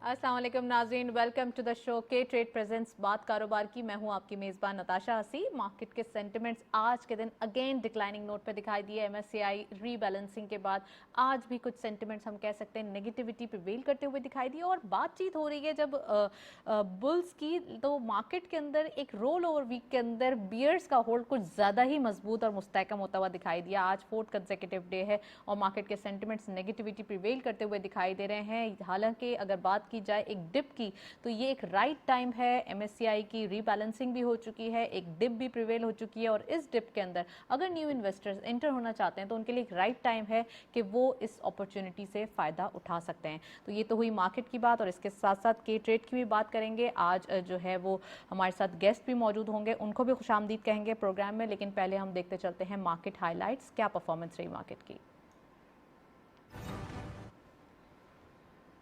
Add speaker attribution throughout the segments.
Speaker 1: अस्सलाम वालेकुम नाज़रीन, वेलकम टू द शो के ट्रेड प्रेजेंट्स बात कारोबार की। मैं हूं आपकी मेज़बान नताशा हसी। मार्केट के सेंटिमेंट्स आज के दिन अगेन डिक्लाइनिंग नोट पे दिखाई दिए। एमएससीआई रीबैलेंसिंग के बाद आज भी कुछ सेंटिमेंट्स हम कह सकते हैं नेगेटिविटी प्रिवेल करते हुए दिखाई दिए। और बातचीत हो रही है जब बुल्स की, तो मार्केट के अंदर एक रोल ओवर वीक के अंदर बियर्स का होल्ड कुछ ज़्यादा ही मजबूत और मुस्तहकम होता हुआ दिखाई दिया। आज फोर्थ कंसेक्यूटिव डे है और मार्केट के सेंटिमेंट्स नेगेटिविटी प्रिवेल करते हुए दिखाई दे रहे हैं। हालांकि अगर बात की जाए एक डिप की, तो ये एक राइट टाइम है। एमएससीआई की रीबैलेंसिंग भी हो चुकी है, एक डिप भी प्रिवेल हो चुकी है और इस डिप के अंदर अगर न्यू इन्वेस्टर्स एंटर होना चाहते हैं तो उनके लिए एक राइट टाइम है कि वो इस अपॉर्चुनिटी से फ़ायदा उठा सकते हैं। तो ये तो हुई मार्केट की बात और इसके साथ साथ के ट्रेड की भी बात करेंगे। आज जो है वो हमारे साथ गेस्ट भी मौजूद होंगे, उनको भी खुशामदीद कहेंगे प्रोग्राम में। लेकिन पहले हम देखते चलते हैं मार्केट हाईलाइट्स, क्या परफॉर्मेंस रही मार्केट की।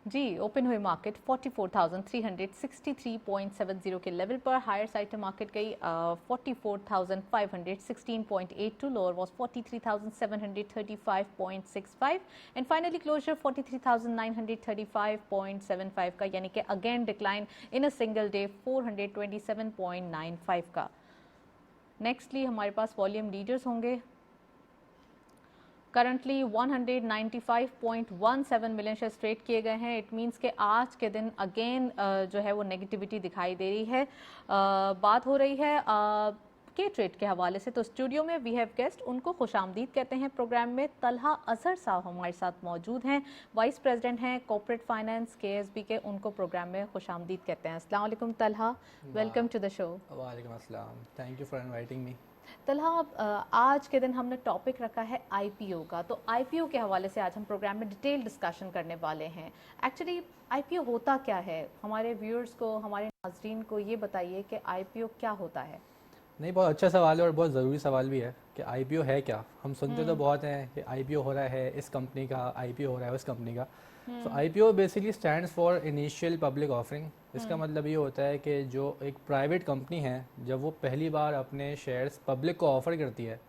Speaker 1: जी, ओपन हुई मार्केट 44,363.70 के लेवल पर। हायर साइड मार्केट गई 44,516.82, lower was 43,735.65 and finally closure 43,935.75 का, यानी कि again decline in a single day 427.95 का। नेक्स्टली हमारे पास वॉल्यूम लीडर्स होंगे। करंटली 195.17 मिलियन शेयर ट्रेड किए गए हैं। इट मींस कि आज के दिन अगेन जो है वो नेगेटिविटी दिखाई दे रही है। बात हो रही है के ट्रेड के हवाले से। तो स्टूडियो में वी हैव गेस्ट, उनको खुशामदीद कहते हैं प्रोग्राम में। तलहा अजहर साहब हमारे साथ मौजूद हैं, वाइस प्रेसिडेंट हैं कॉर्पोरेट फाइनेंस केएसबी के। उनको प्रोग्राम में खुशामदीद कहते हैं। अस्सलाम वालेकुम Talha, welcome to the show.
Speaker 2: वालेकुम अस्सलाम, thank you for inviting me.
Speaker 1: Talha, आज के दिन हमने टॉपिक रखा है आईपीओ का। तो आईपीओ के हवाले से आज हम प्रोग्राम में डिटेल डिस्कशन करने वाले हैं। एक्चुअली आईपीओ होता क्या है, हमारे व्यूअर्स को, हमारे नाजरीन को ये बताइए कि आईपीओ क्या होता है।
Speaker 2: नहीं, बहुत अच्छा सवाल है और बहुत ज़रूरी सवाल भी है कि आईपीओ है क्या। हम सुनते तो बहुत हैं कि आईपीओ हो रहा है इस कंपनी का, आईपीओ हो रहा है उस कंपनी का। तो IPO basically stands for initial public offering. इसका मतलब ये होता है कि जो एक प्राइवेट कंपनी है, जब वो पहली बार अपने शेयर्स पब्लिक को ऑफर करती है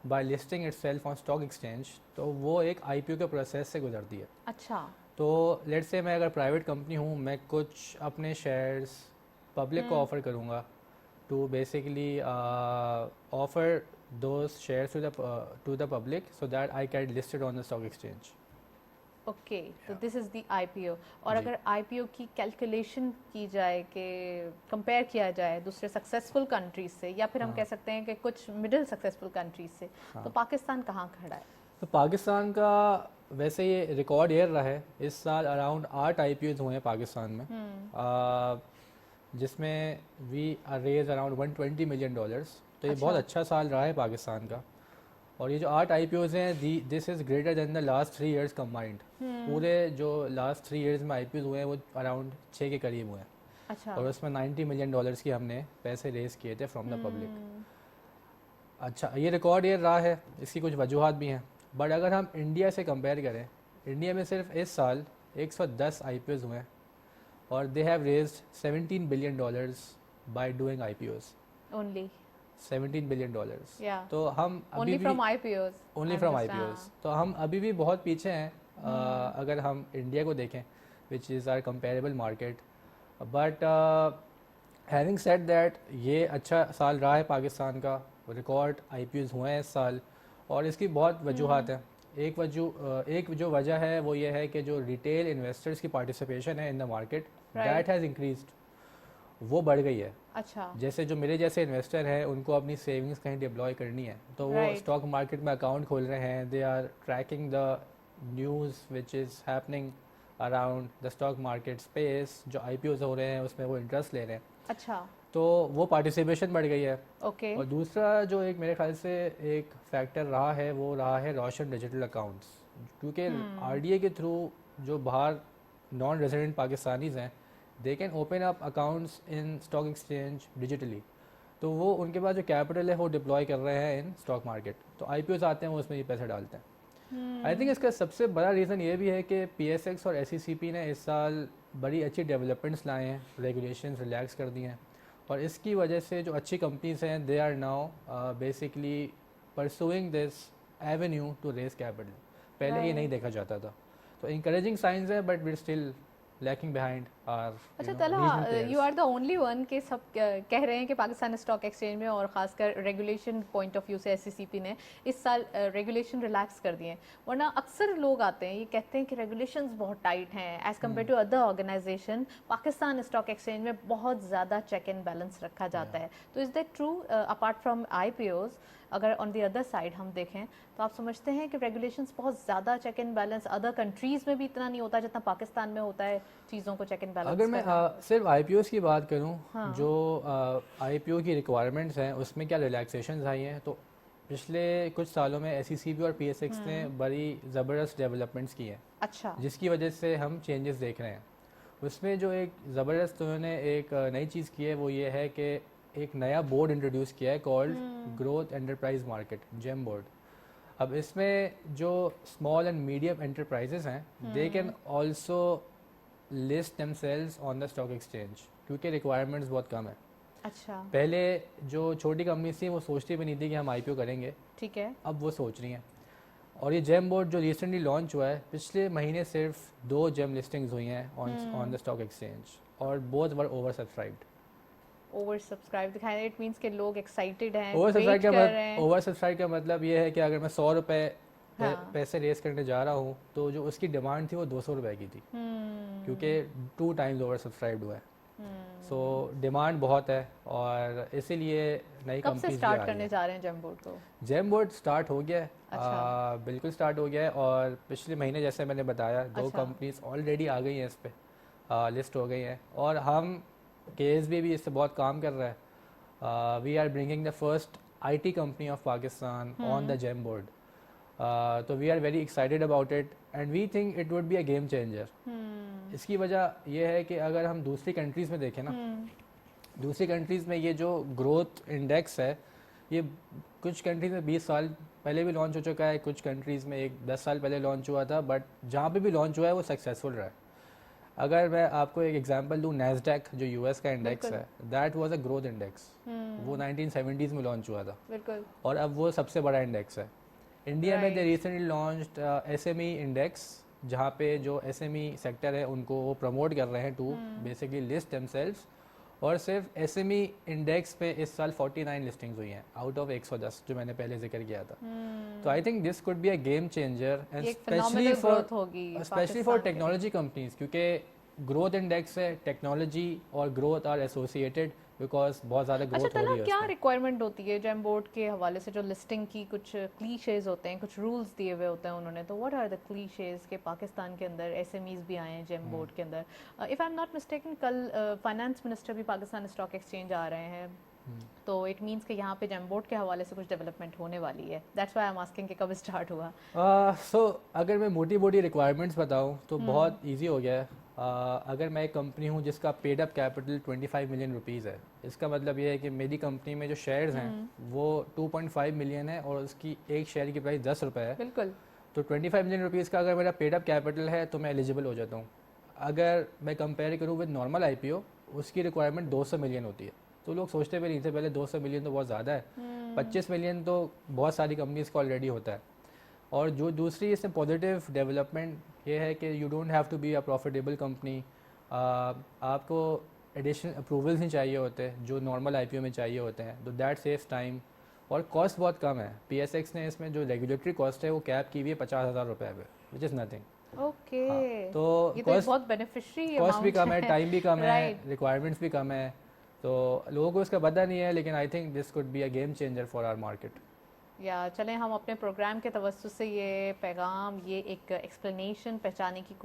Speaker 2: by listing itself on stock exchange, तो वो एक आईपीओ के प्रोसेस से गुजरती है।
Speaker 1: अच्छा।
Speaker 2: तो लेट्स से मैं अगर प्राइवेट कंपनी हूँ, मैं कुछ अपने शेयर्स पब्लिक को ऑफर करूँगा to basically offer those shares to the public so that I can list it on the stock exchange.
Speaker 1: Okay, तो दिस इज़ द आईपीओ। और
Speaker 2: जी।
Speaker 1: अगर आईपीओ की कैलकुलेशन की जाए कि कंपेयर किया जाए दूसरे सक्सेसफुल कंट्रीज से, या फिर हम कह सकते हैं कि कुछ मिडिल सक्सेसफुल कंट्रीज से, तो पाकिस्तान कहाँ खड़ा है?
Speaker 2: तो पाकिस्तान का वैसे ये रिकॉर्ड ईयर रहा है। इस साल अराउंड 8 आईपीओज हुए हैं पाकिस्तान में, जिसमें वी रेज अराउंड $120 मिलियन। तो ये बहुत अच्छा साल रहा है पाकिस्तान का। और ये जो 8 आईपीओज हैं, this is greater than the last 3 years combined. पूरे जो लास्ट 3 इयर्स में आईपीओज हुए हैं वो अराउंड 6 के करीब हुए हैं।
Speaker 1: अच्छा।
Speaker 2: और उसमें $90 मिलियन की हमने पैसे रेज किए थे फ्रॉम द पब्लिक। अच्छा, ये रिकॉर्ड ईयर रहा है, इसकी कुछ वजूहत भी हैं। बट अगर हम इंडिया से कंपेयर करें, इंडिया में सिर्फ इस साल 110 आईपीओज हुए हैं और they have raised $17 billion by doing IPOs.
Speaker 1: Only
Speaker 2: $17 billion.
Speaker 1: Yeah.
Speaker 2: तो हम अभी
Speaker 1: ओनली
Speaker 2: भी
Speaker 1: from IPOs.
Speaker 2: Only from IPOs, तो हम अभी भी बहुत पीछे हैं अगर हम इंडिया को देखें, which is our comparable market. But having said that, ये अच्छा साल रहा है पाकिस्तान का, रिकॉर्ड आईपीओज हुए हैं इस साल। और इसकी बहुत वजूहत हैं। एक जो वजह है वो ये है कि जो रिटेल इन्वेस्टर्स की पार्टिसिपेशन है in the market, that has increased, वो बढ़ गई है।
Speaker 1: अच्छा।
Speaker 2: जैसे जो मेरे जैसे इन्वेस्टर हैं, उनको अपनी सेविंग्स कहीं डिप्लॉय करनी है, तो वो स्टॉक मार्केट में अकाउंट खोल रहे हैं। They are tracking the news which is happening around the stock market space. जो आईपीओज हो रहे हैं उसमें वो इंटरेस्ट ले रहे हैं।
Speaker 1: अच्छा।
Speaker 2: तो वो पार्टिसिपेशन बढ़ गई है।
Speaker 1: ओके।
Speaker 2: और दूसरा जो एक मेरे ख्याल से एक फैक्टर रहा है, वो रहा है रोशन डिजिटल अकाउंट्स। क्योंकि आरडीए के थ्रू जो बाहर नॉन रेजिडेंट पाकिस्तानीज़ हैं, they can open up accounts in stock exchange digitally. तो वो उनके पास जो कैपिटल है वो डिप्लॉय कर रहे हैं इन स्टॉक मार्केट। तो आईपीओज आते हैं, वो उसमें ये पैसे डालते हैं। आई थिंक इसका सबसे बड़ा रीज़न ये भी है कि पीएसएक्स और एसईसीपी ने इस साल बड़ी अच्छी डेवलपमेंट्स लाए हैं, रेगुलेशंस रिलैक्स कर दी हैं। और इसकी वजह से जो अच्छी कंपनीज हैं, they are now basically pursuing this avenue to raise capital. पहले ये नहीं देखा जाता था। तो इंकरेजिंग साइंस है, but we still lacking behind our
Speaker 1: अच्छा
Speaker 2: regional
Speaker 1: Talha,
Speaker 2: players.
Speaker 1: You are the only one कि सब कह रहे हैं कि पाकिस्तान स्टॉक एक्सचेंज में और खासकर रेगुलेशन पॉइंट ऑफ व्यू से SECP ने इस साल रेगुलेशन रिलैक्स कर दिए हैं, वरना अक्सर लोग आते हैं ये कहते हैं कि रेगुलेशंस बहुत टाइट हैं as compare to other organisation. Pakistan stock exchange में बहुत ज़्यादा चेक एंड बैलेंस रखा जाता है, तो is that true? Apart from IPOs, अगर ऑन द अदर साइड हम देखें तो आप समझते हैं कि रेगुलेशंस बहुत ज़्यादा check and balance other countries में भी इतना नहीं होता जितना पाकिस्तान में होता है चीज़ों को चेक एंड बैलेंस
Speaker 2: अगर मैं सिर्फ IPOs की बात करूं,
Speaker 1: हाँ।
Speaker 2: जो IPO की रिक्वायरमेंट्स हैं उसमें क्या रिलैक्सेशंस आई हैं, तो पिछले कुछ सालों में SECP और PSX ने बड़ी ज़बरदस्त डेवलपमेंट्स की हैं,
Speaker 1: अच्छा
Speaker 2: जिसकी वजह से हम चेंजेस देख रहे हैं। उसमें जो एक ज़बरदस्त उन्होंने एक नई चीज़ की है वो ये है कि एक नया बोर्ड इंट्रोड्यूस किया है called growth enterprise market, GEM board. अब इसमें जो स्मॉल एंड मीडियम एंटरप्राइजेस हैं they can also list themselves on the stock exchange, क्योंकि रिक्वायरमेंट्स बहुत कम है।
Speaker 1: अच्छा
Speaker 2: पहले जो छोटी कंपनीज थी वो सोचती भी नहीं थी कि हम IPO करेंगे,
Speaker 1: ठीक है।
Speaker 2: अब वो सोच रही हैं। और ये जेम बोर्ड जो रिसेंटली लॉन्च हुआ है, पिछले महीने सिर्फ 2 जेम लिस्टिंग्स हुई हैं ऑन द स्टॉक एक्सचेंज और both were over subscribed.
Speaker 1: Over subscribe दिखाई, इट मींस के लोग एक्साइटेड हैं,
Speaker 2: ओवर
Speaker 1: वेट कर रहे हैं।
Speaker 2: सब्सक्राइब का मतलब ये है कि अगर मैं 100 रुपये
Speaker 1: हाँ।
Speaker 2: पैसे रेस करने जा रहा हूँ तो जो उसकी डिमांड थी वो 200 रुपये की थी, क्योंकि 2 टाइम्स ओवर सब्सक्राइब्ड हुआ है। सो डिमांड बहुत है और इसीलिए नई
Speaker 1: कब से
Speaker 2: कंपनीज
Speaker 1: स्टार्ट करने जा रहे हैं जेम बोर्ड को?
Speaker 2: जेम बोर्ड स्टार्ट हो गया है,
Speaker 1: अच्छा।
Speaker 2: बिल्कुल स्टार्ट हो गया है। और पिछले महीने जैसे मैंने बताया 2
Speaker 1: अच्छा।
Speaker 2: कंपनीज ऑलरेडी आ गई हैं इस पर, लिस्ट हो गई हैं। और हम KSB भी इससे बहुत काम कर रहा है। We are bringing the first IT company of Pakistan on the GEM board, तो we are very excited about it and we think it would be a game changer. इसकी वजह यह है कि अगर हम दूसरी कंट्रीज़ में देखें ना, दूसरी कंट्रीज़ में ये जो ग्रोथ इंडेक्स है ये कुछ कंट्रीज़ में 20 साल पहले भी लॉन्च हो चुका है, कुछ कंट्रीज़ में 10 साल पहले लॉन्च हुआ था, बट जहाँ पे भी लॉन्च हुआ है वो सक्सेसफुल रहा है। अगर मैं आपको एक एग्जांपल दूं, नैस्डैक जो US का इंडेक्स है, that was a growth index, वो 1970s में लॉन्च हुआ था
Speaker 1: बिल्कुल।
Speaker 2: और अब वो सबसे बड़ा इंडेक्स है। इंडिया में दे रिसेंटली लॉन्च्ड SME इंडेक्स, जहाँ पे जो SME सेक्टर है उनको वो प्रमोट कर रहे हैं टू बेसिकली लिस्ट देमसेल्व्स। और सिर्फ SME इंडेक्स पे इस साल 49 लिस्टिंग्स हुई हैं आउट ऑफ 110 जो मैंने पहले जिक्र किया था। तो आई think this could be a game changer and
Speaker 1: एक phenomenal growth होगी
Speaker 2: स्पेशली फॉर टेक्नोलॉजी कंपनीज, क्योंकि ग्रोथ इंडेक्स है, टेक्नोलॉजी और ग्रोथ आर एसोसिएटेड बिकॉज बहुत ज़्यादा
Speaker 1: अच्छा
Speaker 2: ग्रोथ हो रही
Speaker 1: तला,
Speaker 2: है
Speaker 1: क्या
Speaker 2: उसमें।
Speaker 1: रिक्वायरमेंट होती है जेम बोर्ड के हवाले से? जो लिस्टिंग की कुछ क्लीशेज होते हैं, कुछ रूल्स दिए हुए होते हैं उन्होंने, तो व्हाट आर द क्लीशेज के पाकिस्तान के अंदर SMEs भी आए हैं जेम बोर्ड के अंदर? If I am not mistaken, कल फाइनेंस मिनिस्टर भी पाकिस्तान स्टॉक एक्सचेंज आ रहे हैं, तो इट मींस कि यहाँ पे जेम बोर्ड के हवाले से कुछ डेवलपमेंट होने वाली है। That's why I am asking कि कब स्टार्ट हुआ।
Speaker 2: सो अगर मैं मोटी मोटी रिक्वायरमेंट्स बताऊँ तो बहुत ईजी हो गया है। अगर मैं एक कंपनी हूँ जिसका paid up capital 25 million rupees है, इसका मतलब ये है कि मेरी कंपनी में जो शेयर्स हैं वो 2.5 मिलियन है और उसकी एक शेयर की प्राइस 10 रुपये है।
Speaker 1: बिल्कुल।
Speaker 2: तो 25 मिलियन रुपीज़ का अगर मेरा पेड अप कैपिटल है तो मैं एलिजिबल हो जाता हूँ। अगर मैं कंपेयर करूँ विद नॉर्मल IPO, उसकी रिक्वायरमेंट 200 मिलियन होती है। तो लोग सोचते भी नहीं थे पहले 200 मिलियन तो बहुत ज़्यादा है, 25 मिलियन तो बहुत सारी कंपनीज का ऑलरेडी होता है। और जो दूसरी इसमें पॉजिटिव डेवलपमेंट ये है कि you don't have to be a profitable company, आपको एडिशनल अप्रूवल्स नहीं चाहिए होते जो नॉर्मल IPO में चाहिए होते हैं, तो दैट सेव्स टाइम। और कॉस्ट बहुत कम है। PSX ने इसमें जो रेगुलेटरी कॉस्ट है वो कैप की हुई है 50,000 रुपये पे, विच इज़ नथिंग।
Speaker 1: ओके।
Speaker 2: तो
Speaker 1: ये तो एक बहुत बेनिफिशियरी
Speaker 2: कॉस्ट भी कम है, टाइम भी कम है,
Speaker 1: Right.
Speaker 2: रिक्वायरमेंट्स भी कम है, तो लोगों को इसका पता नहीं है, लेकिन I think this could be a game changer for our market.
Speaker 1: या चलें हम अपने प्रोग्राम के तवज्जुह से ये पैगाम, ये एक एक्सप्लेनेशन पहचाने की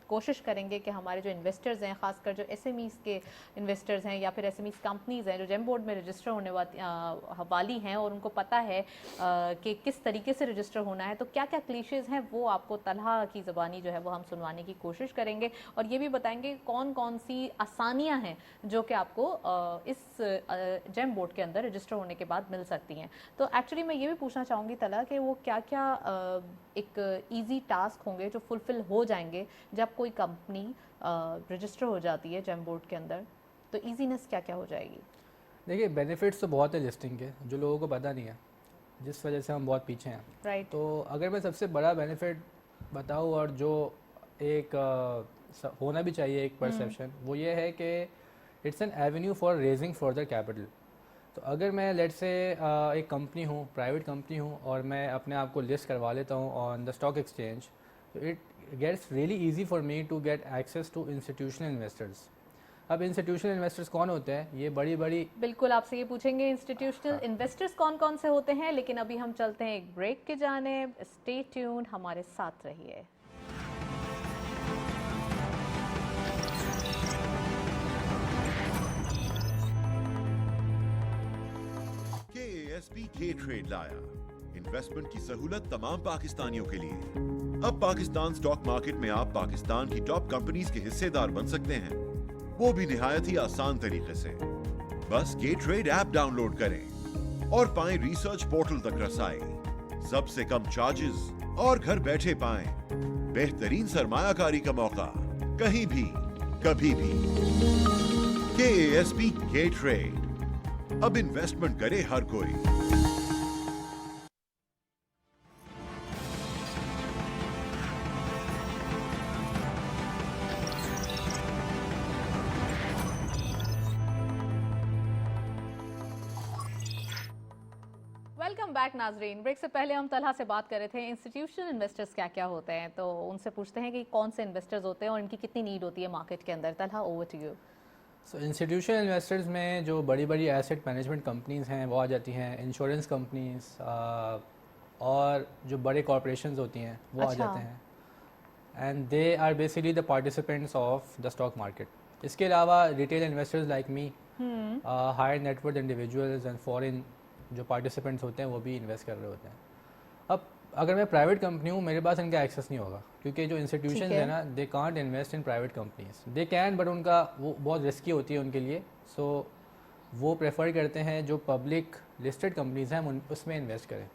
Speaker 1: कोशिश करेंगे कि हमारे जो इन्वेस्टर्स हैं, खासकर जो SMEs के इन्वेस्टर्स हैं या फिर SMEs कंपनीज़ हैं जो जेम बोर्ड में रजिस्टर होने वाली हैं और उनको पता है कि किस तरीके से रजिस्टर होना है, तो क्या क्या क्लीशेज़ हैं वो आपको तलहा की ज़बानी जो है वो हम सुनवाने की कोशिश करेंगे और ये भी बताएंगे कौन कौन सी आसानियाँ हैं जो कि आपको इस जेम बोर्ड के अंदर रजिस्टर होने के बाद मिल सकती हैं। तो एक्चुअली मैं ये भी पूछना चाहूँगी तला कि वो क्या क्या एक ईजी टास्क होंगे जो फुलफिल हो जाएंगे जब कोई कंपनी रजिस्टर हो जाती है जेम बोर्ड के अंदर, तो ईजीनेस क्या क्या हो जाएगी?
Speaker 2: देखिए बेनिफिट्स तो बहुत है लिस्टिंग के जो लोगों को पता नहीं है, जिस वजह से हम बहुत पीछे हैं।
Speaker 1: राइट।
Speaker 2: तो अगर मैं सबसे बड़ा बेनिफिट बताऊँ और जो एक होना भी चाहिए एक परसेप्शन, वो ये है कि it's an Avenue for raising further capital. तो अगर मैं लेट से एक कंपनी हूँ, प्राइवेट कंपनी हूँ, और मैं अपने आप को लिस्ट करवा लेता हूँ ऑन द स्टॉक एक्सचेंज, तो it gets really easy for me to get access to institutional investors. अब इंस्टीट्यूशनल इन्वेस्टर्स कौन होते हैं? ये बड़ी बड़ी,
Speaker 1: बिल्कुल आपसे ये पूछेंगे इंस्टीट्यूशनल इन्वेस्टर्स कौन कौन से होते हैं, लेकिन अभी हम चलते हैं एक ब्रेक के जाने. स्टे ट्यून्ड, हमारे साथ रहिए.
Speaker 3: KASP K ट्रेड लाया इन्वेस्टमेंट की सहूलत तमाम पाकिस्तानियों के लिए. अब पाकिस्तान स्टॉक मार्केट में आप पाकिस्तान की टॉप कंपनीज के हिस्सेदार बन सकते हैं, वो भी निहायत ही आसान तरीके से. बस K ट्रेड ऐप डाउनलोड करें और पाएं रिसर्च पोर्टल तक रसाई, सबसे कम चार्जेस, और घर बैठे पाएं बेहतरीन सरमायाकारी का मौका, कहीं भी कभी भी. KASP K ट्रेड, अब इन्वेस्टमेंट करे हर कोई.
Speaker 1: वेलकम बैक नाजरीन. ब्रेक से पहले हम तलहा से बात कर रहे थे इंस्टीट्यूशनल इन्वेस्टर्स क्या क्या होते हैं, तो उनसे पूछते हैं कि कौन से इन्वेस्टर्स होते हैं और इनकी कितनी नीड होती है मार्केट के अंदर. Talha, over to you.
Speaker 2: So institutional investors में जो बड़ी बड़ी एसेट मैनेजमेंट कंपनीज़ हैं वो आ जाती हैं, इंश्योरेंस कंपनीज, और जो बड़े कॉरपोरेशंस होती हैं वो आ
Speaker 1: अच्छा.
Speaker 2: जाते हैं. And they are basically the participants of the stock market. इसके अलावा retail investors like me, higher net worth individuals and foreign जो पार्टिसिपेंट्स होते हैं वो भी इन्वेस्ट कर रहे होते हैं. अब अगर मैं प्राइवेट कंपनी हूँ, मेरे पास इनका एक्सेस नहीं होगा, क्योंकि जो इंस्टीट्यूशन है ना, they can't invest in private companies. They can, but उनका वो बहुत रिस्की होती है उनके लिए. सो वो प्रेफर करते हैं जो पब्लिक लिस्टेड कंपनीज हैं हम उसमें इन्वेस्ट करें.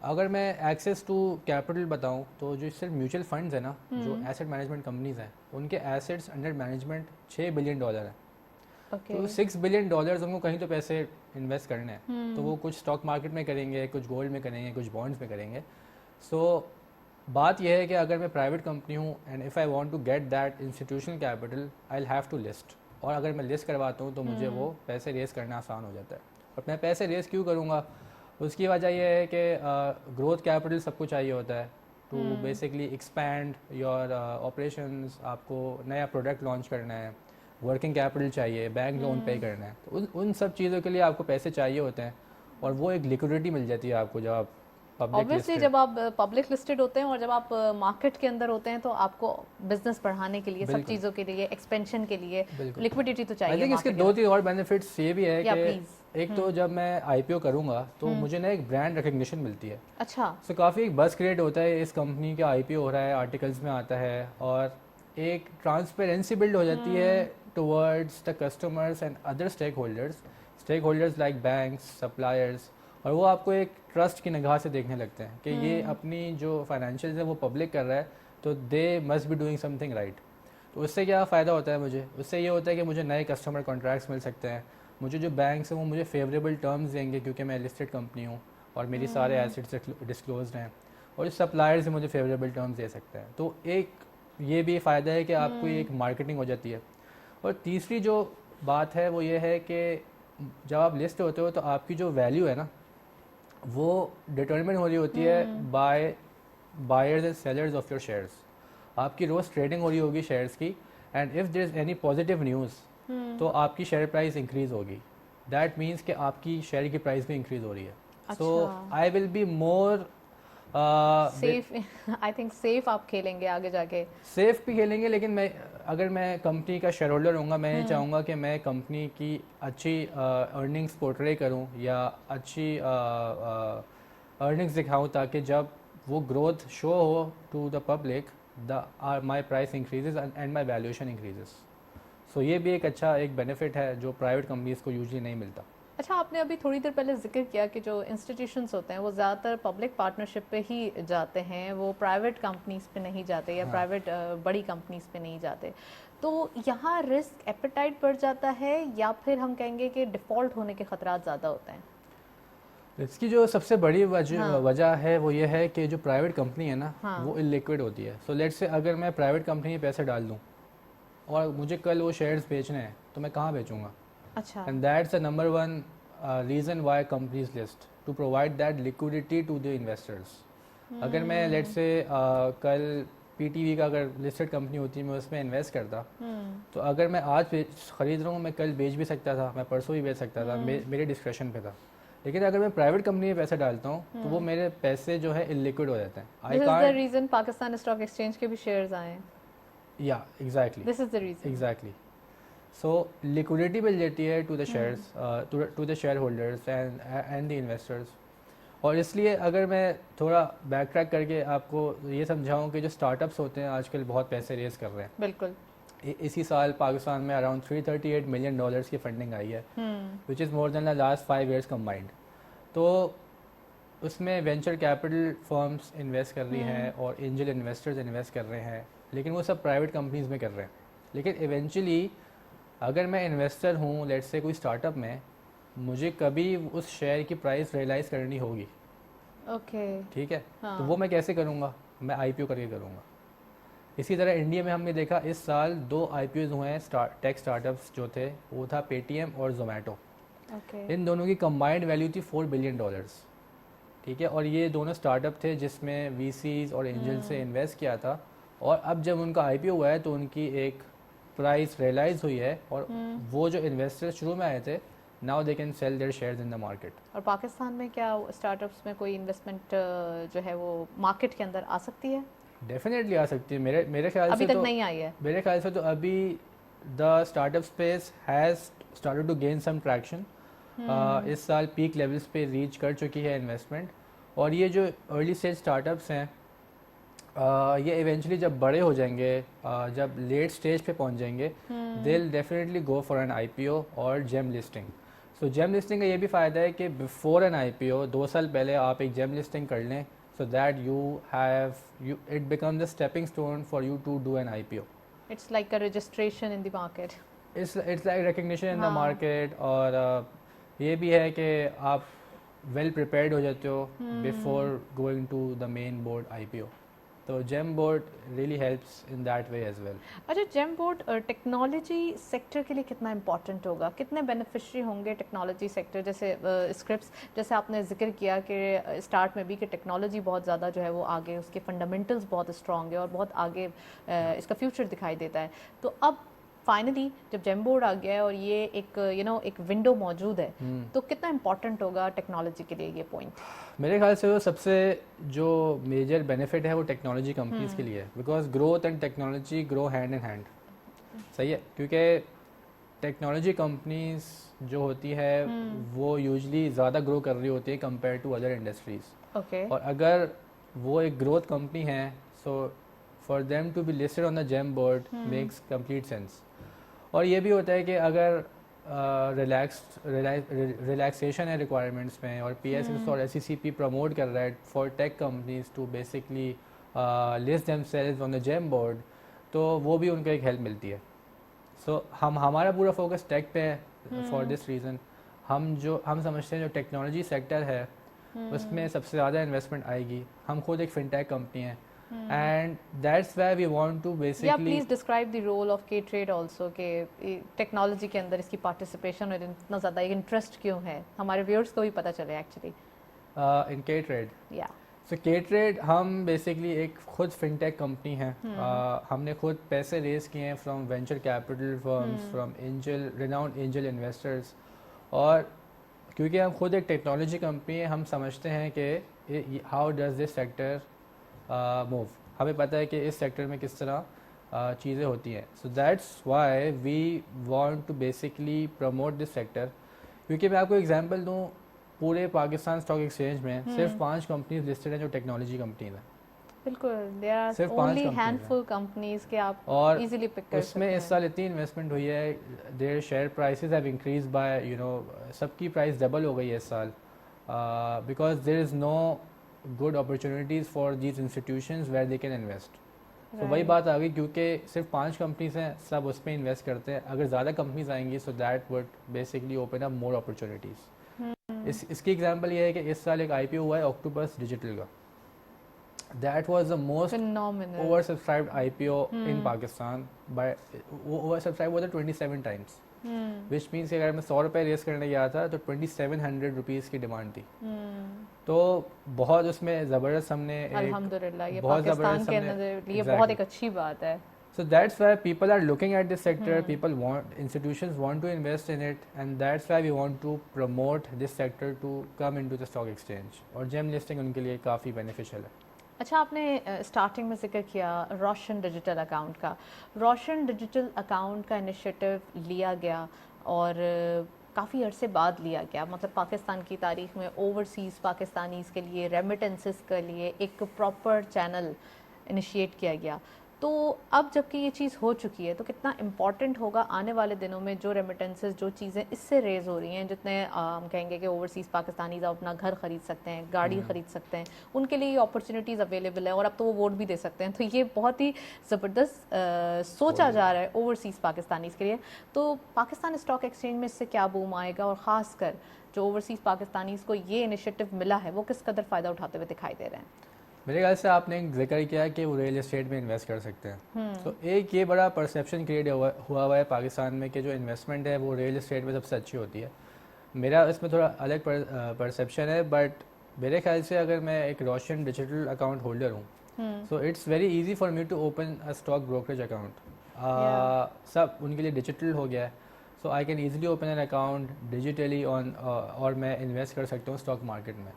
Speaker 2: अगर मैं एक्सेस टू कैपिटल बताऊं, तो जो सिर्फ म्यूचुअल फंड्स है ना, जो एसेट मैनेजमेंट कंपनीज हैं, उनके एसेट्स अंडर मैनेजमेंट $6 बिलियन है. तो $6 बिलियन उनको कहीं तो पैसे इन्वेस्ट करने हैं, तो वो कुछ स्टॉक मार्केट में करेंगे, कुछ गोल्ड में करेंगे, कुछ बॉन्ड्स में करेंगे. सो बात यह है कि अगर मैं प्राइवेट कंपनी हूँ and if I want to get that institutional capital, I will have to list. और अगर मैं लिस्ट करवाता हूँ तो मुझे वो पैसे रेस करना आसान हो जाता है. और मैं पैसे रेस क्यों करूँगा? उसकी वजह यह है कि ग्रोथ कैपिटल सबको चाहिए होता है to basically expand your operations. आपको नया प्रोडक्ट लॉन्च करना है, वर्किंग कैपिटल चाहिए, बैंक लोन पे करना है, तो उन सब चीज़ों के लिए आपको पैसे चाहिए होते हैं. और वो एक लिक्विडिटी मिल जाती है आपको जब आप
Speaker 1: ऑब्वियसली जब आप पब्लिक लिस्टेड होते हैं और जब आप मार्केट के अंदर होते हैं, तो आपको बिजनेस बढ़ाने के लिए, सब चीज़ों के लिए, एक्सपेंशन के लिए लिक्विडिटी तो चाहिए.
Speaker 2: आई थिंक इसके 2-3 और बेनिफिट्स ये भी है कि एक तो जब मैं आईपीओ करूंगा तो मुझे ना एक ब्रांड रिकग्निशन मिलती है.
Speaker 1: अच्छा.
Speaker 2: सो काफ़ी एक बस क्रिएट होता है, इस कंपनी का आईपीओ हो रहा है, आर्टिकल्स में आता है, और एक ट्रांसपेरेंसी बिल्ड हो जाती है towards the customers and other stake holders like banks, suppliers. और वो आपको एक ट्रस्ट की निगाह से देखने लगते हैं कि ये अपनी जो फाइनेंशियल्स है वो पब्लिक कर रहा है, तो they must be doing something right. तो उससे क्या फ़ायदा होता है मुझे? उससे ये होता है कि मुझे नए कस्टमर कॉन्ट्रैक्ट्स मिल सकते हैं, मुझे जो बैंक्स हैं वो मुझे फेवरेबल टर्म्स देंगे क्योंकि मैं लिस्टेड कंपनी हूँ और मेरी सारे एसेट्स डिस्क्लोज्ड हैं, और सप्लायर्स मुझे फेवरेबल टर्म्स दे सकते हैं. तो एक ये भी फ़ायदा है कि आपको एक मार्केटिंग हो जाती है. और तीसरी जो बात है वो ये है कि जब आप लिस्ट होते हो तो आपकी जो वैल्यू है ना, वो डिटरमिन हो रही होती है by buyers and sellers of your shares. आपकी रोज़ ट्रेडिंग हो रही होगी शेयर्स की, and if there is any positive news तो आपकी शेयर प्राइस इंक्रीज़ होगी. दैट मीन्स कि आपकी शेयर की प्राइस भी इंक्रीज़ हो रही है. So I will be more
Speaker 1: safe. I think safe आप खेलेंगे आगे जाके.
Speaker 2: सेफ भी खेलेंगे, लेकिन अगर मैं कंपनी का शेयर होल्डर होऊंगा, मैं ये चाहूँगा कि मैं कंपनी की अच्छी अर्निंग्स पोर्ट्रे करूँ या अच्छी अर्निंग्स दिखाऊँ, ताकि जब वो ग्रोथ शो हो to the public, my price increases and my valuation increases. So ये भी एक अच्छा एक बेनिफिट है जो प्राइवेट कंपनीज को यूजुअली नहीं मिलता.
Speaker 1: अच्छा, आपने अभी थोड़ी देर पहले जिक्र किया कि जो इंस्टीट्यूशंस होते हैं वो ज़्यादातर पब्लिक पार्टनरशिप पे ही जाते हैं, वो प्राइवेट कंपनीज पे नहीं जाते या प्राइवेट बड़ी कंपनीज पे नहीं जाते. तो यहाँ रिस्क एपेटाइट बढ़ जाता है या फिर हम कहेंगे कि डिफ़ॉल्ट होने के खतरात ज़्यादा होते हैं?
Speaker 2: اس کی جو سب سے بڑی وجہ ہے وہ یہ ہے کہ جو پرائیویٹ کمپنی ہے نا وہ illiquid ہوتی ہے. سو لیٹ سے اگر میں پرائیویٹ کمپنی میں پیسے ڈال دوں اور مجھے کل وہ شیئرز بیچنے ہیں تو میں کہاں بیچوں گا؟
Speaker 1: اچھا.
Speaker 2: And that's the number one reason why companies list to provide that liquidity to the investors. اگر میں لیٹ سے کل پی ٹی وی کا اگر لسٹڈ کمپنی ہوتی میں اس میں انویسٹ کرتا تو اگر میں آج خرید رہا ہوں میں کل بیچ بھی سکتا تھا, میں پرسوں بھی بیچ سکتا تھا, میرے ڈسکریشن پہ تھا. لیکن اگر میں پرائیویٹ کمپنی میں پیسے ڈالتا ہوں تو وہ میرے پیسے جو ہے illiquid ہو جاتے ہیں.
Speaker 1: This is the reason Pakistan stock exchange کے بھی شیئرز آئے ہیں.
Speaker 2: یا exactly
Speaker 1: This is the reason.
Speaker 2: Exactly. So liquidity مل جاتی ہے to the shares, to the share holders and the investors. اور اس لیے اگر میں تھوڑا بیک ٹریک کر کے آپ کو یہ سمجھاؤں کہ جو اسٹارٹ اپس ہوتے ہیں آج کل بہت پیسے ریز کر رہے ہیں.
Speaker 1: بالکل.
Speaker 2: اسی سال پاکستان میں اراؤنڈ $338 ملین کی فنڈنگ آئی ہے وچ از مور دین دا لاسٹ 5 years کمبائنڈ. تو اس میں وینچر کیپٹل فرمز انویسٹ کر رہی ہیں اور اینجل انویسٹرز انویسٹ کر رہے ہیں, لیکن وہ سب پرائیویٹ کمپنیز میں کر رہے ہیں. لیکن ایونچولی اگر میں انویسٹر ہوں لیٹ سے کوئی اسٹارٹ اپ میں, مجھے کبھی اس شیئر کی پرائس ریئلائز کرنی ہوگی.
Speaker 1: اوکے.
Speaker 2: ٹھیک ہے, تو وہ میں کیسے کروں گا؟ میں آئی پی او کر کے کروں گا. اسی طرح انڈیا میں ہم نے دیکھا اس سال 2 IPOs ہوئے ہیں ٹیک اسٹارٹ اپس جو تھے, وہ تھا پے ٹی ایم اور زومیٹو. ان دونوں کی کمبائنڈ ویلیو تھی $4 billion. ٹھیک ہے, اور یہ دونوں اسٹارٹ اپ تھے جس میں وی سیز اور اینجل سے انویسٹ کیا تھا, اور اب جب ان کا آئی پی او ہوا ہے تو ان کی ایک پرائس ریئلائز ہوئی ہے, اور وہ جو انویسٹر شروع میں آئے تھے now they can sell their shares in the market.
Speaker 1: اور پاکستان میں کیا اسٹارٹ اپس میں کوئی انویسٹمنٹ جو ہے وہ مارکیٹ کے اندر آ سکتی ہے؟
Speaker 2: ڈیفینیٹلی آ سکتی ہے. میرے خیال سے
Speaker 1: ابھی تک نہیں آئی ہے.
Speaker 2: میرے خیال سے تو ابھی the startup space has started to gain some traction. اس سال پیک لیولس پہ ریچ کر چکی ہے انویسٹمنٹ, اور یہ جو ارلی اسٹیج اسٹارٹ اپس ہیں یہ ایونچولی جب بڑے ہو جائیں گے, جب لیٹ اسٹیج پہ پہنچ جائیں گے, they will definitely go for an I P O اور جیم لسٹنگ. سو جیم لسٹنگ کا یہ بھی فائدہ ہے کہ بفور این آئی پی او 2 سال پہلے آپ ایک جیم لسٹنگ کر لیں, so that it becomes a stepping stone for you to do an IPO.
Speaker 1: It's like a registration in the market.
Speaker 2: It's like recognition in the market, اور یہ بھی ہے کہ آپ well prepared ہو جاتے ہو before going to the main board IPO. تو GEM board really helps in that way as well.
Speaker 1: اچھا, GEM board technology sector کے لیے کتنا امپورٹنٹ ہوگا, کتنے بینیفیشری ہوں گے ٹیکنالوجی سیکٹر؟ جیسے اسکرپٹس, جیسے آپ نے ذکر کیا کہ اسٹارٹ میں بھی کہ ٹیکنالوجی بہت زیادہ جو ہے وہ آگے, اس کے فنڈامنٹلز بہت اسٹرانگ ہے اور بہت آگے اس کا فیوچر دکھائی دیتا ہے. تو اب فائنلی جب جیم بورڈ آ گیا ہے اور یہ ایک ایک ونڈو موجود ہے, تو کتنا امپورٹنٹ ہوگا ٹیکنالوجی کے لیے یہ پوائنٹ؟
Speaker 2: میرے خیال سے وہ سب سے جو میجر بینیفٹ ہے وہ ٹیکنالوجی کمپنیز کے لیے ہے, because growth and technology grow hand in hand. صحیح ہے, کیونکہ ٹیکنالوجی کمپنیز جو ہوتی ہے وہ یوزلی زیادہ گرو کر رہی ہوتی ہے compare to other industries.
Speaker 1: Okay.
Speaker 2: اور اگر وہ ایک گروتھ کمپنی ہے, so for them to be listed on the GEM board makes complete sense. اور یہ بھی ہوتا ہے کہ اگر ریلیکسیشن ہے ریکوائرمنٹس میں, اور پی ایس ایس اور S E C P promote کر رہا ہے for tech companies to basically list themselves on the GEM board, تو وہ بھی ان کو ایک ہیلپ ملتی ہے. سو ہمارا پورا فوکس ٹیک پہ ہے. فار دس ریزن ہم سمجھتے ہیں جو ٹیکنالوجی سیکٹر ہے اس میں سب سے زیادہ انویسٹمنٹ آئے گی. ہم خود ایک فن ٹیک کمپنی ہیں, and that's why we want to basically
Speaker 1: yeah, please describe the role of K-Trade also, کہ ٹیکنالوجی کے اندر اس کی پارٹیسپیشن اور اتنا زیادہ انٹرسٹ کیوں ہے, ہمارے ویورز کو بھی پتہ چلے actually.
Speaker 2: in K-Trade.
Speaker 1: yeah.
Speaker 2: So K-Trade ہم بیسکلی ایک خود فن ٹیک کمپنی ہیں. ہم نے خود پیسے ریز کیے ہیں from venture capital firms, from angel, renowned angel investors. اور کیونکہ ہم خود ایک ٹیکنالوجی کمپنی ہیں, ہم سمجھتے ہیں کہ how does this sector move, ہمیں پتہ ہے کہ اس سیکٹر میں کس طرح چیزیں ہوتی ہیں. So that's why we want to basically promote this sector. کیونکہ میں آپ کو ایگزامپل دوں, پورے پاکستان اسٹاک ایکسچینج میں صرف 5 کمپنیز لسٹڈ ہیں جو ٹیکنالوجی کمپنیز ہیں.
Speaker 1: بالکل, دیر آر
Speaker 2: صرف
Speaker 1: اونلی ہینڈفل کمپنیز کے آپ
Speaker 2: اور
Speaker 1: ایزیلی پک کر
Speaker 2: اس میں اس سال اتنی انویسٹمنٹ ہوئی ہے, their share prices have increase by سب کی پرائس ڈبل ہو گئی ہے اس سال, because there is no good opportunities for these institutions where they can invest. So وہی بات آ گئی, کیونکہ صرف 5 کمپنیز ہیں, سب اس میں انویسٹ کرتے ہیں. اگر زیادہ کمپنیز آئیں گی so that would basically open up more opportunities. इसकी एग्जांपल ये है कि इस साल एक IPO हुआ है ऑक्टोपस डिजिटल का. That was the most
Speaker 1: Phenomenal.
Speaker 2: oversubscribed IPO in Pakistan by oversubscribed was 27 times. Which means कि अगर मैं 100 रुपये रेस करने गया था तो 2700 रुपीज़ की डिमांड थी. तो बहुत उसमें ज़बरदस्त हमने
Speaker 1: अल्हम्दुलिल्लाह ये
Speaker 2: बहुत
Speaker 1: पाकिस्तान
Speaker 2: ज़बरदस्त
Speaker 1: के
Speaker 2: हमने
Speaker 1: अंदर ये
Speaker 2: exactly.
Speaker 1: बहुत एक अच्छी बात है.
Speaker 2: So that's why people are looking at this sector. People want, institutions want to invest in it, and that's why we want to promote this sector to come into the stock exchange. और GeM listing उनके लिए काफ़ी beneficial है.
Speaker 1: अच्छा, आपने starting में जिक्र किया रोशन डिजिटल अकाउंट का. रोशन डिजिटल अकाउंट का इनिशिएटिव लिया गया और काफ़ी अरसे बाद लिया गया. मतलब पाकिस्तान की तारीख में ओवरसीज़ पाकिस्तानीज़ के लिए रेमिटेंसेस के लिए एक प्रॉपर चैनल इनिशिएट किया गया. तो अब जबकि ये चीज़ हो चुकी है तो कितना इम्पॉर्टेंट होगा आने वाले दिनों में जो रेमिटेंसेस जो चीज़ें इससे रेज़ हो रही हैं, जितने हम कहेंगे कि ओवरसीज़ पाकिस्तानीज़ अपना घर ख़रीद सकते हैं, गाड़ी ख़रीद सकते हैं, उनके लिए ये अपॉर्चुनिटीज़ अवेलेबल है और अब तो वो वोट भी दे सकते हैं. तो ये बहुत ही ज़बरदस्त सोचा जा रहा है ओवरसीज़ पाकिस्तानीज़ के लिए. तो पाकिस्तान स्टॉक एक्सचेंज में इससे क्या बूम आएगा और ख़ास कर जो ओवरसीज़ पाकिस्तानीज़ को ये इनिशिएटिव मिला है वो किस कदर फ़ायदा उठाते हुए दिखाई दे रहे हैं?
Speaker 2: मेरे ख्याल से आपने एक जिक्र किया कि वो रियल एस्टेट में इन्वेस्ट कर सकते हैं. तो एक ये बड़ा परसेप्शन क्रिएट हुआ है पाकिस्तान में कि जो इन्वेस्टमेंट है वो रियल एस्टेट में सबसे अच्छी होती है. मेरा इसमें थोड़ा अलग परसेप्शन है, बट मेरे ख्याल से अगर मैं एक रोशन डिजिटल अकाउंट होल्डर हूँ so it's very easy for me to open a stock brokerage account. सब उनके लिए डिजिटल हो गया है. So I can easily open an account digitally on और मैं इन्वेस्ट कर सकता हूँ स्टॉक मार्केट में.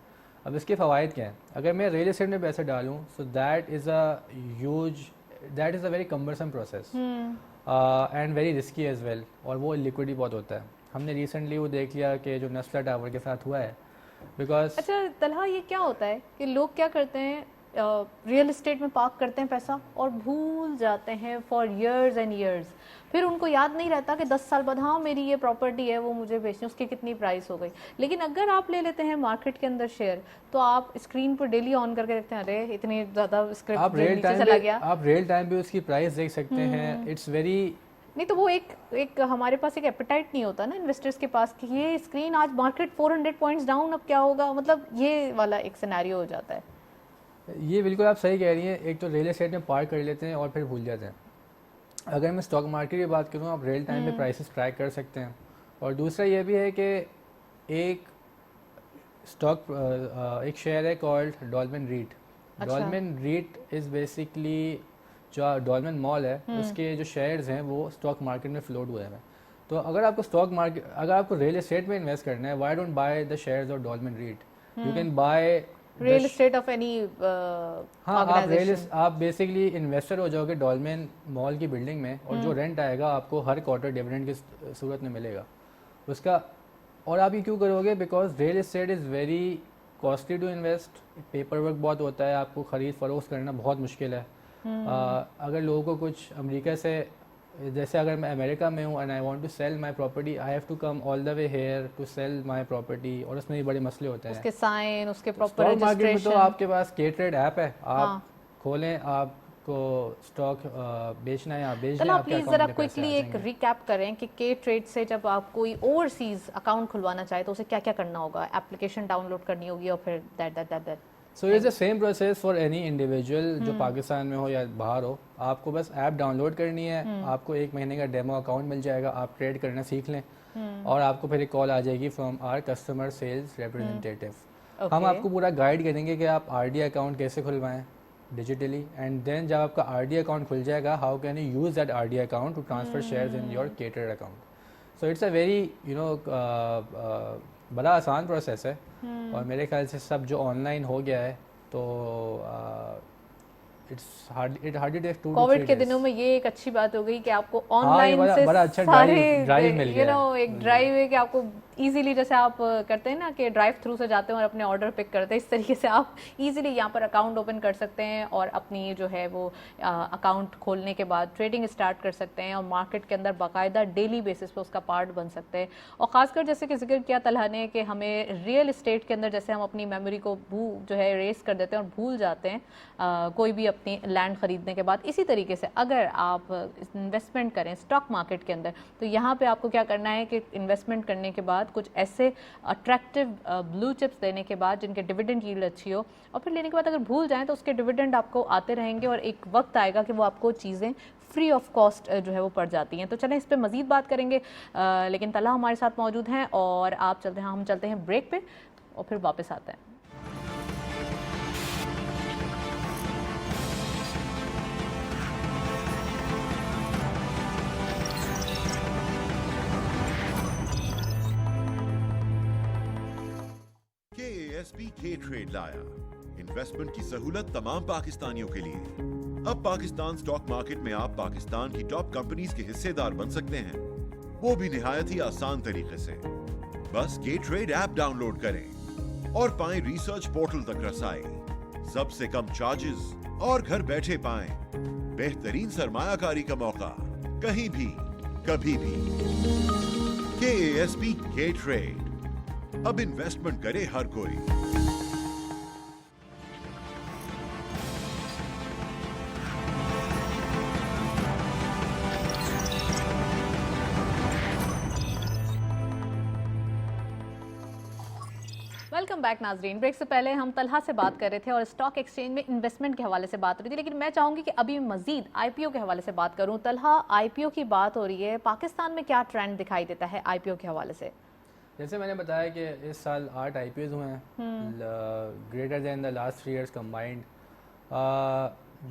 Speaker 2: अब इसके फ़वाइद क्या हैं? अगर मैं रियल एस्टेट में पैसे डालूं so that is a very cumbersome process and very risky as well, और वो लिक्विडी बहुत होता है. हमने रिसेंटली वो देख लिया कि जो नस्ला टावर के साथ हुआ है बिकॉज.
Speaker 1: अच्छा तलहा, ये क्या होता है कि लोग क्या करते हैं, रियल एस्टेट में पार्क करते हैं पैसा और भूल जाते हैं फॉर इयर्स एंड इयर्स. फिर उनको याद नहीं रहता कि 10 साल बाद हाँ मेरी ये प्रॉपर्टी है वो मुझे बेचनी, उसकी कितनी प्राइस हो गई. लेकिन अगर आप ले लेते हैं मार्केट के अंदर शेयर तो आप स्क्रीन पर डेली ऑन करके देखते हैं अरे इतनी ज़्यादा
Speaker 2: आप रियल टाइम पे उसकी प्राइस देख सकते हैं. इट्स वेरी
Speaker 1: नहीं तो वो एक हमारे पास एक एपेटाइट नहीं होता ना इन्वेस्टर्स के पास कि ये स्क्रीन आज मार्केट 400 पॉइंट्स डाउन, अब क्या होगा. मतलब ये वाला एक सिनेरियो हो जाता है.
Speaker 2: ये बिल्कुल आप सही कह रही हैं. एक तो रियल एस्टेट में पार्क कर लेते हैं और फिर भूल जाते हैं. अगर मैं स्टॉक मार्केट की बात करूँ आप रियल टाइम पे प्राइसेस ट्रैक कर सकते हैं. और दूसरा ये भी है कि एक स्टॉक एक शेयर है called Dolmen REIT. Dolmen REIT is basically जो डॉल्मेन मॉल है उसके जो शेयर्स हैं वो स्टॉक मार्केट में फ्लोट हुए हैं. तो अगर आपको रियल एस्टेट में इन्वेस्ट करना है, why don't buy the shares of Dolmen REIT. You can buy
Speaker 1: real estate of any.
Speaker 2: हाँ, आप बेसिकली इन्वेस्टर हो जाओगे डॉल्मेन मॉल की बिल्डिंग में, और जो रेंट आएगा आपको हर क्वार्टर डिविडेंड की सूरत में मिलेगा उसका. और आप ये क्यों करोगे? Because real estate is very costly to invest. Paper work बहुत होता है, आपको ख़रीद फरोख्त करना बहुत मुश्किल है. अगर लोगों को कुछ अमेरिका से, जैसे अगर मैं अमेरिका में हूँ and I want to sell my property, I have to come all the way here to sell my property, और उसमें भी बड़े मसले होते हैं.
Speaker 1: उसके साइन, उसके प्रॉपर
Speaker 2: रजिस्ट्रेशन. मार्केट में तो आपके पास के ट्रेड ऐप है, आप
Speaker 1: हाँ.
Speaker 2: खोलें, आपको स्टॉक बेचना है आप बेच
Speaker 1: दें.
Speaker 2: आप
Speaker 1: प्लीज जरा क्विकली एक रिकैप करें कि के ट्रेड से जब आप कोई ओवरसीज अकाउंट खुलवाना चाहे तो उसे क्या क्या करना होगा. एप्लीकेशन डाउनलोड करनी होगी और फिर that.
Speaker 2: So it's the same process for any individual जो पाकिस्तान में हो या बाहर हो. आपको बस ऐप डाउनलोड करनी है, आपको 1 महीने का डेमो अकाउंट मिल जाएगा, आप ट्रेड करना सीख लें, और आपको फिर एक कॉल आ जाएगी from our customer sales representative. हम आपको पूरा गाइड करेंगे कि आप आरडी अकाउंट कैसे खुलवाएं डिजिटली, एंड देन जब आपका आरडी अकाउंट खुल जाएगा how can you use that RD account to transfer shares in your catered account. So it's a very बड़ा आसान प्रोसेस है. और मेरे ख्याल से सब जो ऑनलाइन हो गया है तो हार्डली टेक्स 2 to 3
Speaker 1: कोविड के दिनों में ये एक अच्छी बात हो गई कि आपको
Speaker 2: हाँ,
Speaker 1: ऑनलाइन से
Speaker 2: बड़ा अच्छा ड्राइव मिल गया.
Speaker 1: एक ड्राइव है कि आपको इजीली, जैसे आप करते हैं ना कि ड्राइव थ्रू से जाते हैं और अपने ऑर्डर पिक करते हैं, इस तरीके से आप इजीली यहाँ पर अकाउंट ओपन कर सकते हैं और अपनी जो है वो अकाउंट खोलने के बाद ट्रेडिंग स्टार्ट कर सकते हैं और मार्केट के अंदर बाकायदा डेली बेसिस पे उसका पार्ट बन सकते हैं. और ख़ासकर जैसे कि जिक्र किया तलहा ने कि हमें रियल इस्टेट के अंदर जैसे हम अपनी मेमोरी को जो है रेस कर देते हैं और भूल जाते हैं कोई भी अपनी लैंड ख़रीदने के बाद। इसी तरीके से अगर आप इन्वेस्टमेंट करें स्टॉक मार्केट के अंदर तो यहाँ पे आपको क्या करना है कि इन्वेस्टमेंट करने के बाद कुछ ऐसे अट्रैक्टिव ब्लू चिप्स लेने के बाद जिनके डिविडेंड यील्ड अच्छी हो, और फिर लेने के बाद अगर भूल जाएं तो उसके डिविडेंड आपको आते रहेंगे और एक वक्त आएगा कि वो आपको चीज़ें फ्री ऑफ कॉस्ट जो है वो पड़ जाती हैं। तो चलें इस पे मज़ीद बात करेंगे, लेकिन तलहा हमारे साथ मौजूद हैं और आप चलते हैं, हम चलते हैं ब्रेक पे और फिर वापस आते हैं।
Speaker 3: KASB K ट्रेड लाया इन्वेस्टमेंट की सहूलत तमाम पाकिस्तानियों के लिए। अब पाकिस्तान स्टॉक मार्केट में आप पाकिस्तान की टॉप कंपनीज के हिस्सेदार बन सकते हैं, वो भी निहायत ही आसान तरीके से। बस K ट्रेड ऐप डाउनलोड करें और पाएं रिसर्च पोर्टल तक रसाई, सबसे कम चार्जेस और घर बैठे पाएं बेहतरीन सरमायाकारी का मौका, कहीं भी कभी भी। KASB K ट्रेड, अब इन्वेस्टमेंट करे हर कोई।
Speaker 1: वेलकम बैक नाजरीन। ब्रेक से पहले हम तलहा से बात कर रहे थे और स्टॉक एक्सचेंज में इन्वेस्टमेंट के हवाले से बात हो रही थी, लेकिन मैं चाहूंगी कि अभी मजीद आईपीओ के हवाले से बात करूं। तलहा, आईपीओ की बात हो रही है, पाकिस्तान में क्या ट्रेंड दिखाई देता है आईपीओ के हवाले से?
Speaker 2: जैसे मैंने बताया कि इस साल 8 IPOs हुए हैं, greater than the last 3 years combined.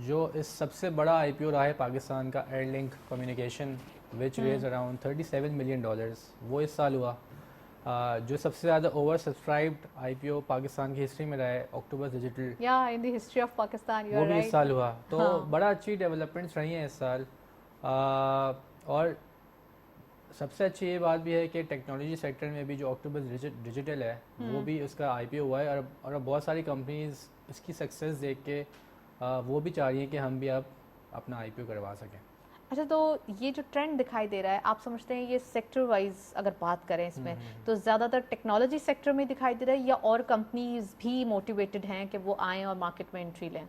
Speaker 2: जो इस सबसे बड़ा IPO रहा है पाकिस्तान का, एयरलिंक कम्युनिकेशन, विच रेज अराउंड $37 million, वो इस साल हुआ। जो सबसे ज़्यादा ओवर सब्सक्राइब्ड IPO पाकिस्तान की हिस्ट्री में रहा है, ऑक्टोपस डिजिटल,
Speaker 1: या in the history of Pakistan,
Speaker 2: वो भी इस साल हुआ। तो बड़ा अच्छी डेवलपमेंट्स रही हैं इस साल। और सबसे अच्छी ये बात भी है कि टेक्नोलॉजी सेक्टर में भी जो ऑक्टोपस डिजिटल है वो भी उसका IPO हुआ है, और अब बहुत सारी कंपनीज इसकी सक्सेस देख के वो भी चाह रही हैं कि हम भी अब अपना IPO करवा सकें।
Speaker 1: अच्छा, तो ये जो ट्रेंड दिखाई दे रहा है, आप समझते हैं ये सेक्टर वाइज अगर बात करें इसमें तो ज़्यादातर टेक्नोलॉजी सेक्टर में दिखाई दे रहा है या और कंपनीज भी मोटिवेटेड हैं कि वो आएँ और मार्केट में एंट्री लें?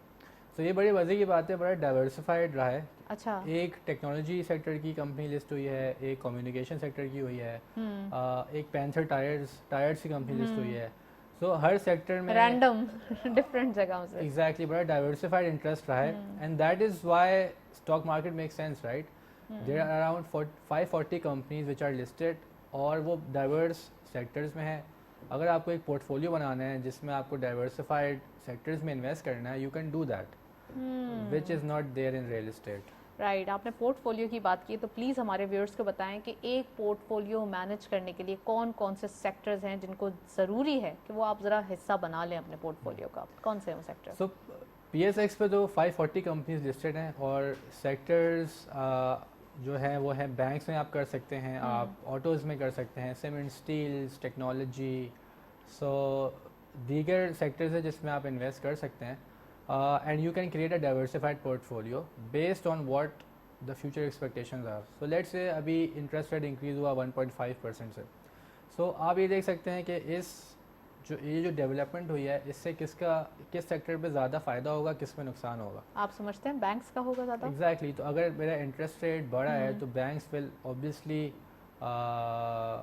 Speaker 2: तो ये बड़ी मज़े की बात है, बड़ा डाइवर्सिफाइड रहा है।
Speaker 1: अच्छा,
Speaker 2: एक टेक्नोलॉजी सेक्टर की कंपनी लिस्ट हुई है, एक कम्युनिकेशन सेक्टर की हुई है, एक पैंथर टायर्स की कंपनी लिस्ट हुई है। सो हर सेक्टर में
Speaker 1: रैंडम डिफरेंट जगहों से
Speaker 2: एग्जैक्टली बड़ा डाइवर्सिफाइड इंटरेस्ट रहा है, and that is why stock market make sense, right? There are around 540 companies which are listed, और वो डाइवर्स सेक्टर्स में है। अगर आपको एक पोर्टफोलियो बनाना है जिसमें आपको डाइवर्सिफाइड सेक्टर्स में इन्वेस्ट करना है, you can do that, which is not there in real estate.
Speaker 1: Right, आपने पोर्टफोलियो की बात की, तो प्लीज़ हमारे व्यूअर्स को बताएं कि एक पोर्टफोलियो मैनेज करने के लिए कौन कौन से सेक्टर्स हैं जिनको ज़रूरी है कि वो आप ज़रा हिस्सा बना लें अपने पोर्टफोलियो का, कौन से हैं वो सेक्टर?
Speaker 2: सो PSX पे तो 540 कंपनीज लिस्टेड हैं, और सेक्टर्स जो हैं वो हैं, बैंक्स में आप कर सकते हैं, आप ऑटोज़ में कर सकते हैं, सीमेंट, स्टील्स, टेक्नोलॉजी, सो दीगर सेक्टर्स है जिसमें आप इन्वेस्ट कर सकते हैं। And you can create a diversified portfolio based on what the future expectations are. So let's say अभी interest rate increase हुआ 1.5% से, so आप ये देख सकते हैं कि ये जो डेवलपमेंट हुई है इससे किस सेक्टर पे ज़्यादा फ़ायदा होगा, किस में नुकसान होगा।
Speaker 1: आप समझते हैं बैंक्स का होगा ज़्यादा?
Speaker 2: एग्जैक्टली तो अगर मेरा इंटरेस्ट रेट बढ़ा है तो बैंक्स विल ऑब्वियसली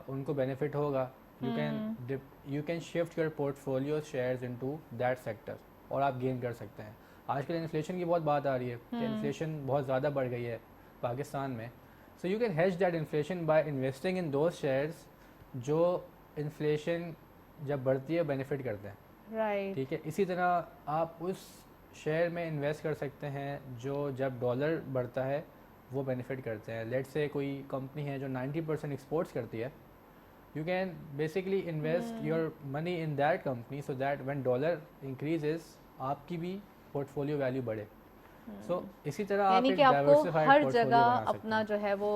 Speaker 2: उनको बेनिफिट होगा। You can shift your portfolio shares into that sector और आप गेन कर सकते हैं। आजकल इन्फ्लेशन की बहुत बात आ रही है कि इन्फ्लेशन बहुत ज़्यादा बढ़ गई है पाकिस्तान में, so you can hedge that inflation by investing in those shares जो इन्फ्लेशन जब बढ़ती है बेनिफिट करते हैं,
Speaker 1: राइट?
Speaker 2: ठीक है। इसी तरह आप उस शेयर में इन्वेस्ट कर सकते हैं जो जब डॉलर बढ़ता है वो बेनिफिट करते हैं। लेट्स से कोई कंपनी है जो 90% एक्सपोर्ट्स करती है, you can basically invest your money in that company so that when dollar increases आपकी भी portfolio value बढ़े। so इसी तरह आप एक diversified
Speaker 1: हर
Speaker 2: portfolio
Speaker 1: जगह
Speaker 2: बना सकते
Speaker 1: अपना
Speaker 2: हैं।
Speaker 1: जो है वो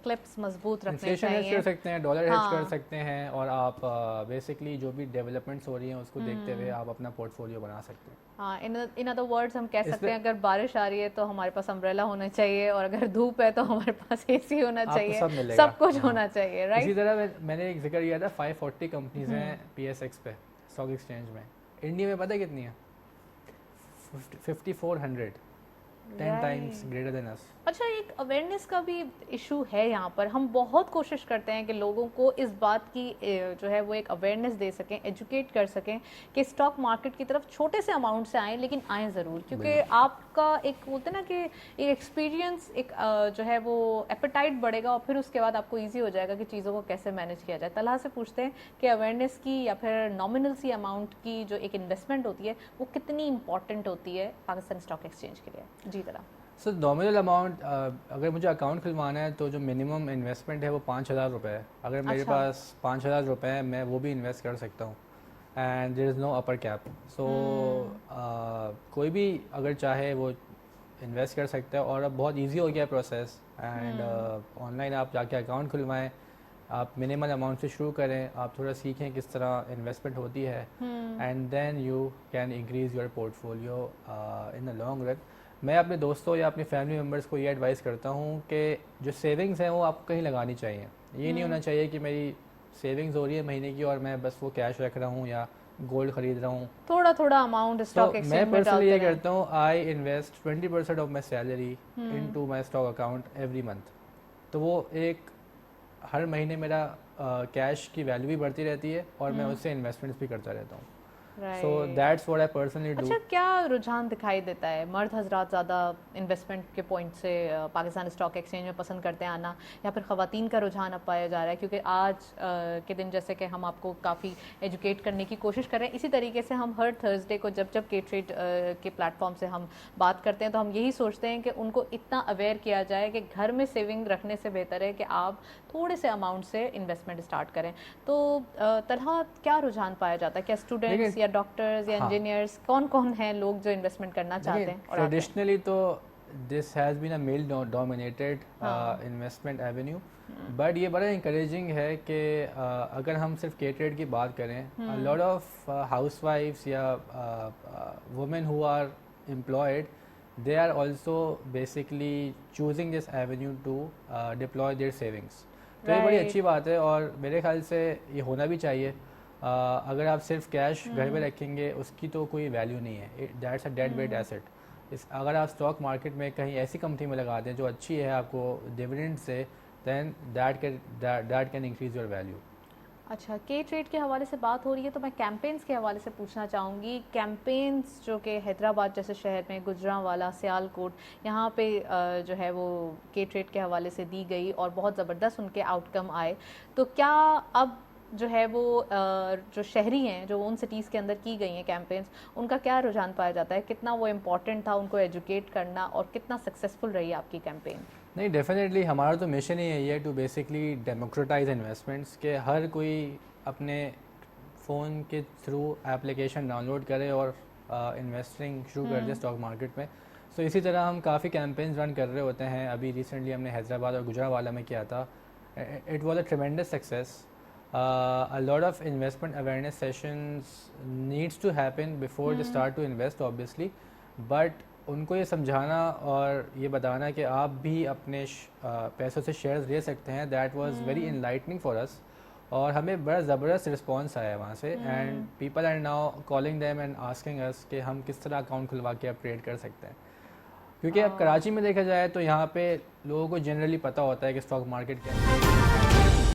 Speaker 1: क्लिप्स मजबूत रखने
Speaker 2: इन्फ्लेशन हेज
Speaker 1: चाहिए,
Speaker 2: कर सकते हैं, डॉलर हेज कर
Speaker 1: हाँ।
Speaker 2: सकते हैं, और आप बेसिकली जो भी डेवलपमेंट्स हो रही हैं उसको देखते हुए आप अपना पोर्टफोलियो बना सकते हैं।
Speaker 1: हाँ, इन अदर वर्ड्स हम कह सकते हैं अगर बारिश आ रही है तो हमारे पास अम्ब्रेला होना चाहिए, और अगर धूप है तो हमारे पास AC होना चाहिए,
Speaker 2: सब मिलेगा,
Speaker 1: सब कुछ होना चाहिए, राइट?
Speaker 2: इसी तरह मैंने एक जिक्र किया था 540 कंपनीज हैं PSX पे, स्टॉक एक्सचेंज में। इंडिया में पता है कितनी है? 5400। 10 times greater than us.
Speaker 1: अच्छा, एक अवेयरनेस का भी इशू है यहाँ पर. हम बहुत कोशिश करते हैं कि लोगों को इस बात की जो है वो एक अवेयरनेस दे सकें, एजुकेट कर सकें कि स्टॉक मार्केट की तरफ छोटे से अमाउंट से आएँ, लेकिन आएँ ज़रूर, क्योंकि आपका एक बोलते ना कि एक एक्सपीरियंस, एक जो है वो एपेटाइट बढ़ेगा और फिर उसके बाद आपको ईजी हो जाएगा कि चीज़ों को कैसे मैनेज किया जाए. तलहा से पूछते हैं कि अवेयरनेस की या फिर नॉमिनल सी अमाउंट की जो एक इन्वेस्टमेंट होती है वो कितनी इंपॉर्टेंट होती है पाकिस्तान स्टॉक एक्सचेंज के लिए. जी तरह
Speaker 2: सर, नॉमिनल अमाउंट अगर मुझे अकाउंट खुलवाना है तो जो मिनिमम इन्वेस्टमेंट है वो 5,000 रुपये है. अगर मेरे पास 5,000 रुपये है, मैं वो भी इन्वेस्ट कर सकता हूँ. And there is no upper cap. So कोई भी अगर चाहे वो इन्वेस्ट कर सकता है. और अब बहुत इजी हो गया प्रोसेस. एंड ऑनलाइन आप जाके अकाउंट खुलवाएं, आप मिनिमल अमाउंट से शुरू करें, आप थोड़ा सीखें किस तरह इन्वेस्टमेंट होती है, and then you can increase your portfolio in the long run. मैं अपने दोस्तों या अपने फैमिली मेम्बर्स को ये एडवाइस करता हूँ कि जो सेविंग्स हैं वो आपको कहीं लगानी चाहिए. ये नहीं होना चाहिए कि मेरी सेविंग्स हो रही है महीने की और मैं बस वो कैश रख रहा हूँ या गोल्ड खरीद रहा हूँ.
Speaker 1: थोड़ा थोड़ा अमाउंट स्टॉक एक्सचेंज में
Speaker 2: मैं पर्सनली ये
Speaker 1: डालते हैं.
Speaker 2: करता हूँ, I invest 20% of my salary into my stock account every month. तो वो एक हर महीने मेरा कैश की वैल्यू भी बढ़ती रहती है और मैं उससे इन्वेस्टमेंट्स भी करता रहता हूँ. So that's what I personally do.
Speaker 1: अच्छा, क्या रुझान दिखाई देता है? मर्द हजरात ज़्यादा इन्वेस्टमेंट के पॉइंट से पाकिस्तान स्टॉक एक्सचेंज में पसंद करते हैं आना, या फिर ख़वातीन का रुझान अब पाया जा रहा है? क्योंकि आज के दिन जैसे कि हम आपको काफ़ी एजुकेट करने की कोशिश कर रहे हैं, इसी तरीके से हम हर थर्सडे को जब जब के ट्रेड के प्लेटफॉर्म से हम बात करते हैं तो हम यही सोचते हैं कि उनको इतना अवेयर किया जाए कि घर में सेविंग रखने से बेहतर है कि आप थोड़े से अमाउंट से इन्वेस्टमेंट स्टार्ट करें. तो तरह क्या रुझान पाया जाता है? क्या स्टूडेंट्स या डॉक्टर्स या इंजीनियर्स, कौन कौन हैं लोग जो इन्वेस्टमेंट करना चाहते हैं?
Speaker 2: ट्रेडिशनली तो this has been a male dominated investment avenue, but ये बड़ा इंकरेजिंग है कि अगर हम सिर्फ के ट्रेड की बात करें, लॉट ऑफ हाउसवाइफ्स या women who are employed, they are also basically choosing this avenue to deploy their savings. तो ये बड़ी अच्छी बात है और मेरे ख्याल से ये होना भी चाहिए. अगर आप सिर्फ कैश घर में रखेंगे उसकी तो कोई वैल्यू नहीं है. That's a dead weight asset. अगर आप स्टॉक मार्केट में कहीं ऐसी कंपनी में लगा दें जो अच्छी है आपको डिविडेंड से, then that can increase your value.
Speaker 1: अच्छा, के ट्रेड के हवाले से बात हो रही है तो मैं कैंपेन्स के हवाले से पूछना चाहूँगी. कैंपेन्स जो कि हैदराबाद जैसे शहर में, गुजरांवाला, सियालकोट, यहाँ पे जो है वो के ट्रेड के हवाले से दी गई और बहुत ज़बरदस्त उनके आउटकम आए. तो क्या अब जो है वो जो शहरी हैं, जो उन सिटीज़ के अंदर की गई हैं कैंपेन्स, उनका क्या रुझान पाया जाता है? कितना वो इम्पॉर्टेंट था उनको एजुकेट करना और कितना सक्सेसफुल रही आपकी कैंपेन?
Speaker 2: नहीं, डेफिनेटली हमारा तो मिशन ही है ये टू बेसिकली डेमोक्रेटाइज इन्वेस्टमेंट्स, के हर कोई अपने फ़ोन के थ्रू एप्लीकेशन डाउनलोड करे और इन्वेस्टिंग शुरू कर दे स्टॉक मार्केट में. सो इसी तरह हम काफ़ी कैंपेन्स रन कर रहे होते हैं. अभी रिसेंटली हमने हैदराबाद और गुजरांवाला में किया था. It was a ट्रेमेंडस success. A lot of investment awareness sessions needs to happen before they start to invest obviously, but उनको ये समझाना और ये बताना कि आप भी अपने पैसों से शेयर्स ले सकते हैं, that was very enlightening for us. और हमें बड़ा ज़बरदस्त रिस्पांस आया वहाँ से. And people are now calling them and asking us कि हम किस तरह अकाउंट खुलवा के अब ट्रेड कर सकते हैं. क्योंकि अब कराची में देखा जाए तो यहाँ पे लोगों को जनरली पता होता है कि स्टॉक मार्केट क्या है.